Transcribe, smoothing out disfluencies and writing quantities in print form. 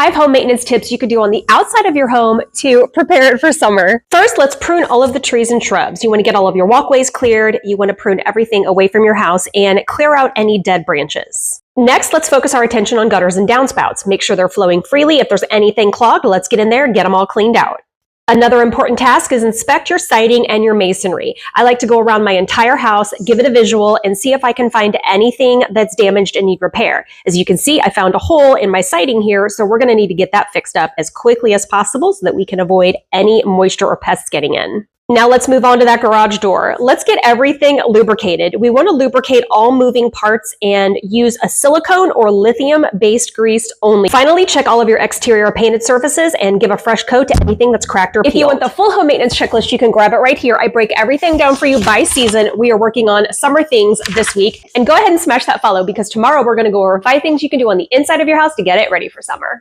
5 home maintenance tips you could do on the outside of your home to prepare it for summer. First, let's prune all of the trees and shrubs. You want to get all of your walkways cleared. You want to prune everything away from your house and clear out any dead branches. Next, let's focus our attention on gutters and downspouts. Make sure they're flowing freely. If there's anything clogged, let's get in there and get them all cleaned out. Another important task is inspect your siding and your masonry. I like to go around my entire house, give it a visual, and see if I can find anything that's damaged and need repair. As you can see, I found a hole in my siding here, so we're going to need to get that fixed up as quickly as possible so that we can avoid any moisture or pests getting in. Now let's move on to that garage door. Let's get everything lubricated. We want to lubricate all moving parts and use a silicone or lithium-based grease only. Finally, check all of your exterior painted surfaces and give a fresh coat to anything that's cracked or peeled. If you want the full home maintenance checklist, you can grab it right here. I break everything down for you by season. We are working on summer things this week. And go ahead and smash that follow because tomorrow we're going to go over 5 things you can do on the inside of your house to get it ready for summer.